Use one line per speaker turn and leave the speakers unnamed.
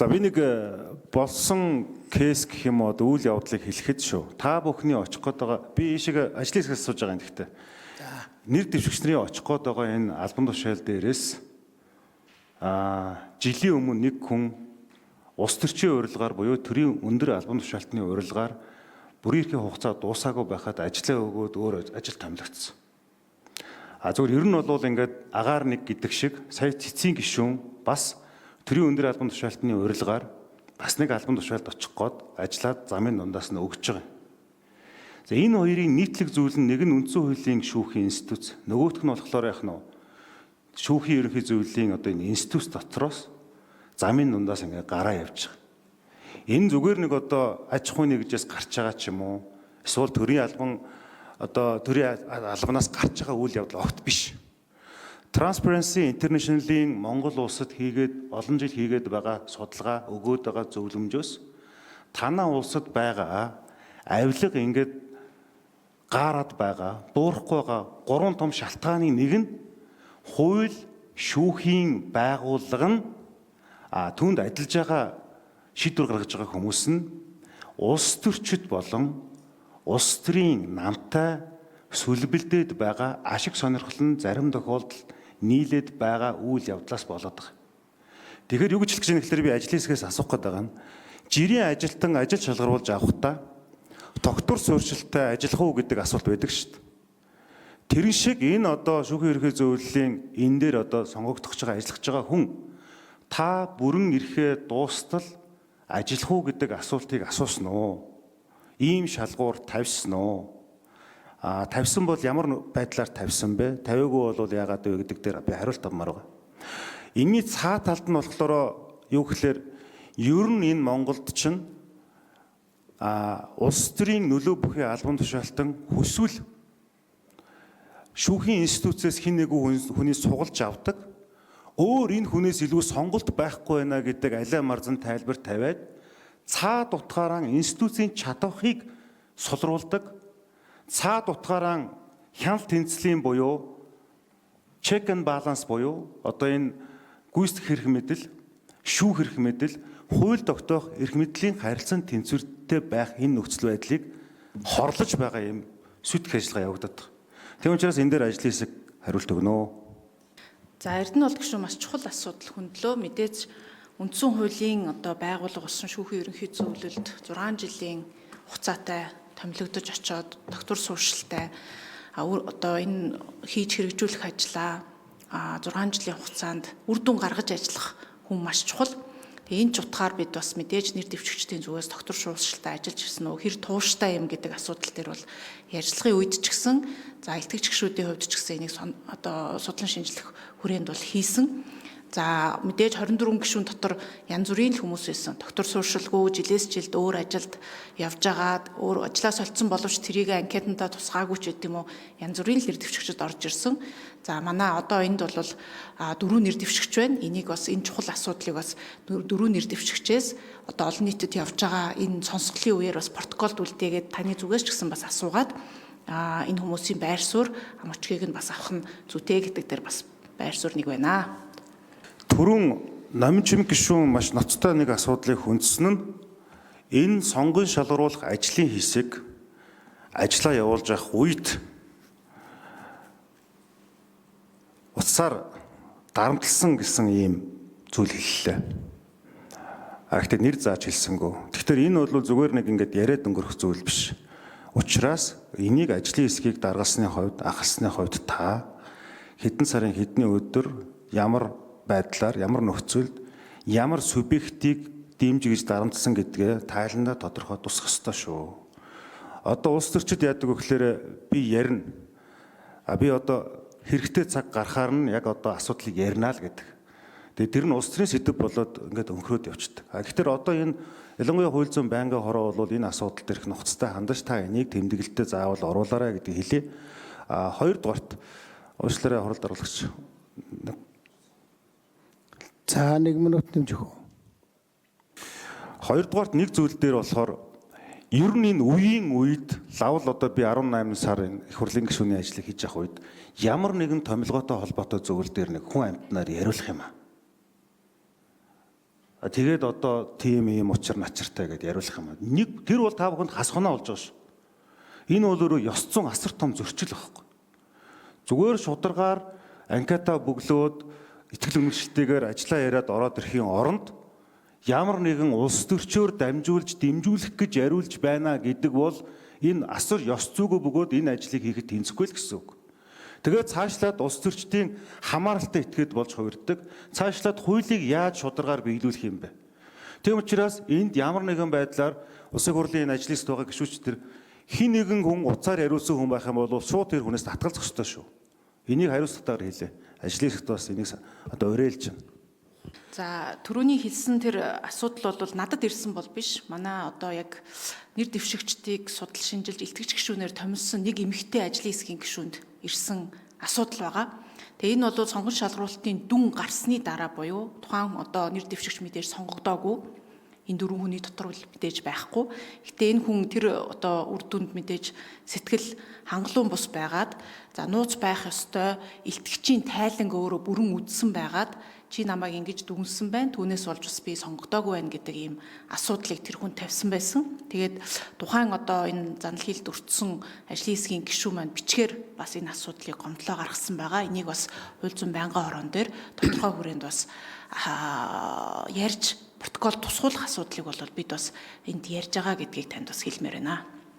За би нэг болсон кейс гэх юм уу үйл явдлыг хэлэхэд шүү. Та бүхний очих гээд байгаа би ийшээ ажлын хэсгээс сууж байгаа юм гэхдээ. Нэр дэвшигчнэрийн очих гээд байгаа энэ албан тушаал дээрээс жилийн өмнө нэг хүн улс төрчийн урилгаар буюу төрийн өндөр албан тушаалтны урилгаар бүрийн эрхийн хугацаа дуусаагүй байхад ажлаа өгөөд өөр ажил томилогдсон. Зүгээр ер нь бол ингээд агаар нэг гэдэг шиг сая цэцгийн гишүүн бас төрийн өндөр албан тушаалтны урилгаар бас нэг албан тушаалд очих гээд ажиллаад замын дундаас нь өгч байгаа. За энэ хоёрын нийтлэг зүйл нь нэг нь үндсэн хуулийн шүүхийн институт, нөгөөх нь болохоор яах нь шүүхийн ерөнхий зөвлөлийн одоо энэ институт дотроос замын дундаас ингээ гараа явж байгаа. Энэ зүгээр нэг одоо аж ахуйн нэгжээс гарч байгаа ч юм уу, эсвэл төрийн албан одоо төрийн албанаас гарч байгаа үйл явдал огт биш. Transparency International-ийн Монгол улсад хийгээд олон жил хийгээд байгаа судалгаа өгөөд байгаа зөвлөмжөөс танаа улсад байгаа авилга ингээд гаарад байгаа дуурахгүй байгаа гурван том шалтгааны нэг нь хууль шүүхийн байгууллага нь түүнд ажиллаж байгаа шийдвэр гаргаж байгаа хүмүүс нь улс төрчид болон улс төрийн намтай сүлбэлдээд байгаа ашиг сонирхол нь зарим тохиолдолд нийлээд байгаа үйл явдлаас болоод байгаа. Тэгэхээр юу гэж хэлэх гэж байна гэхээр би ажлын хэсгээс асуух гээд байгаа нь жирийн ажилтан ажил шалгаруулж авахдаа тогтвор суурьшилтай ажиллах уу гэдэг асуулт байдаг шүү дээ. Тэрэн шиг энэ одоо шүүхийн ерхий зөвлөлийн энэ дээр одоо сонгогдох байгаа ажиллаж байгаа хүн та бүрэн эрхээ дуустал ажиллах уу гэдэг асуултыг асуусан уу? Ийм шалгуур тавьсан уу? Тавьсан бол ямар байдлаар тавьсан бэ? Тавиагүй бол яагаад вэ гэдэг дээр би хариулт авмаар байгаа. Энийний цаа талд нь болохоор юу гэхээр ер нь энэ Монголд чинь улс төрийн нөлөө бүхий албан тушаалтан хүсвэл шүүхийн институцээс хин нэгэн хүний сугалж авдаг. Өөр энэ хүнээс илүү сонголт байхгүй байна гэдэг алей марзан тайлбар тавиад цаад утгаараа институцийн чадварыг сулруулдаг. Цаад утгаараа хяналт тэнцлийн буюу check and balance буюу одоо энэ гүйцэтгэх эрх мэдэл, шүүх эрх мэдэл, хууль тогтоох эрх мэдлийн харилцан тэнцвэртэй байх энэ нөхцөл байдлыг хорлож байгаа юм сүтгэх ажиллагаа явагдаад байна. Тийм учраас энэ дээр ажлын хэсэг хариулт өгнө.
За Эрдэнэ улс гишүүн маш чухал асуудал хөндлөө. Мэдээж үндсэн хуулийн одоо байгууллага болсон шүүхийн ерөнхий зөвлөлд 6 жилийн хугацаатай томилогдож очоод тогтвор суурьшилтай одоо энэ хийж хэрэгжүүлэх ажлаа 6 жилийн хугацаанд үр дүн гаргаж ажиллах хүн маш чухал. Тэгээ энэ ч утгаар бид бас мэдээж нэр дэвшигчдийн зүгээс тогтвор суурьшилтай ажиллаж ирсэн үү, хэр тууштай юм гэдэг асуудал дээр бол ярьцлагын үед ч гэсэн за илтгэгч гишүүдийн хувьд ч гэсэн энийг одоо судлан шинжлэх хүрээнд бол хийсэн. За мэдээж 24 гишүүн дотор янз бүрийн хүмүүс байсан. Доктор сууршилгүй жилээс жилд өөр ажилд явж агаад өөр ажлаа солилцсон боловч тэрийг анкетандаа тусгаагүй ч гэдэм үү янз бүрийн нэр дэвшигчд орж ирсэн. За манай одоо энд бол 4 нэр дэвшигч байна. Энийг бас энэ чухал асуудлыг бас 4 нэр дэвшигчээс одоо олон нийтэд явж байгаа энэ сонсголын үеэр бас протоколд үлдээгээд таны зүгээс ч гэсэн бас асуугаад энэ хүмүүсийн байр суурь амочгийг нь бас авах нь зүйтэй гэдэг дээр бас байр суурь нэг байна.
Түрүүн намын чимэг гишүүн маш ноцтой нэг асуудлыг хүндсэн нь энэ сонгон шалгаруулах ажлын хэсэг ажлаа явуулж явах үед утсаар дарамтлсан гэсэн ийм зүйл хэллээ. Гэхдээ нэр зааж хэлсэнгүү. Тэгэхээр энэ бол зүгээр нэг ингээд яриад өнгөрөх зүйл биш. Учираас энийг ажлын хэсгийг даргалсны хувьд, ахалсны хувьд та хэдэн сарын хэдний өдөр ямар байдлаар ямар нөхцөлд ямар субъектийг дэмжиж гэж дарамтсан гэдгээ тайландаа тодорхой тусах ёстой шүү. Одоо улс төрчид яадаг вэ гэхээр би ярина. Би одоо хэрэгтэй цаг гарахаар нь яг одоо асуудлыг ярина л гэдэг. Тэгээ тэр нь улс төрийн сэдэв болоод ингээд өнхрөөд явчихдаг. Тэгэхээр одоо энэ ялангуяа хууль зүйн байнгын хороо бол энэ асуудал дээр их нухацтай хандаж та энийг тэмдэглэлтэд заавал оруулаарай гэдэг хэлье. Хоёрдугаарт уучлаарай хурал даруулагч.
За 1 минут нэмж өгөө.
Хоёрдугаарт нэг зүйл дээр болохоор ер нь энэ үеийн үед лавл одоо би 18 сарын их хурлын гишүүний ажлыг хийж явах үед ямар нэгэн томилгоотой холбоотой зөвлөл дээр нэг хүн амьтнаар яриулах юм аа. Тэгээд одоо тийм ийм учир начиртай гэдээ яриулах юм. Нэг тэр бол та бүхэнд хасханаа болж байгаа шүү. Энэ бол өөрөө ёс зүйн асар том зөрчил байхгүй. Зүгээр шударгаар анкета бөглөөд итгэл үнэмшилтэйгээр ажиллаа яриад ороод ирэхийн оронд ямар нэгэн улс төрчөөр дамжуулж дэмжүүлэх гэж яриулж байна гэдэг бол энэ асар ёс зүйгүй бөгөөд энэ ажлыг хийхэд тэнцэхгүй л гэсэн үг. Тэгээд цаашлаад улс төрчдийн хамааралтай этгээд болж хувирдаг. Цаашлаад хуулийг яаж шударгаар биелүүлэх юм бэ? Тийм учраас энд ямар нэгэн байдлаар улсын хурлын энэ ажлын байгаа гишүүчдэр хин нэгэн хүн уцаар яриулсан хүн байх юм бол шууд тэр хүнээс татгалзах ёстой шүү. Энийг хариуцлагатайгаар хэлээ. Ажлын хэсэгт бас энийг одоо уриалж байна.
За түрүүний хэлсэн тэр асуудал бол надад ирсэн бол биш. Манай одоо яг нэр дэвшигчдийг судал шинжилж илтгэгч гишүүнээр томилсон нэг эмэгтэй ажлын хэсгийн гишүүнд ирсэн асуудал байгаа. Тэгээ энэ бол сонгон шалгуулалтын дүн гарсны дараа буюу тухайн одоо нэр дэвшигч мэдээж сонгогдоогүй. Энэ дөрвөн хүний дотор л мэдээж байхгүй. Гэтэ энэ хүн тэр одоо үр дүнд мэдээж сэтгэл хангалуун бус байгаад за нууц байх ёстой илтгэгчийн тайланг өөрөө бүрэн үдсэн байгаад чи намайг ингэж дүнсэн байна. Түүнээс болж бас би сонгогдоогүй байна гэдэг ийм асуудлыг тэр хүн тавьсан байсан. Тэгээд тухайн одоо энэ занал хийлд өртсөн ажлын хэсгийн гишүүн маань бичгээр бас энэ асуудлыг гомдлоо гаргасан байгаа. Энийг бас хууль зүйн байнгын хорон дээр тодорхой хүрээнд бас ярьж протокол тусгуулах асуудлыг бол бид бас энд ярьж байгаа гэдгийг танд бас хэлмээр байна.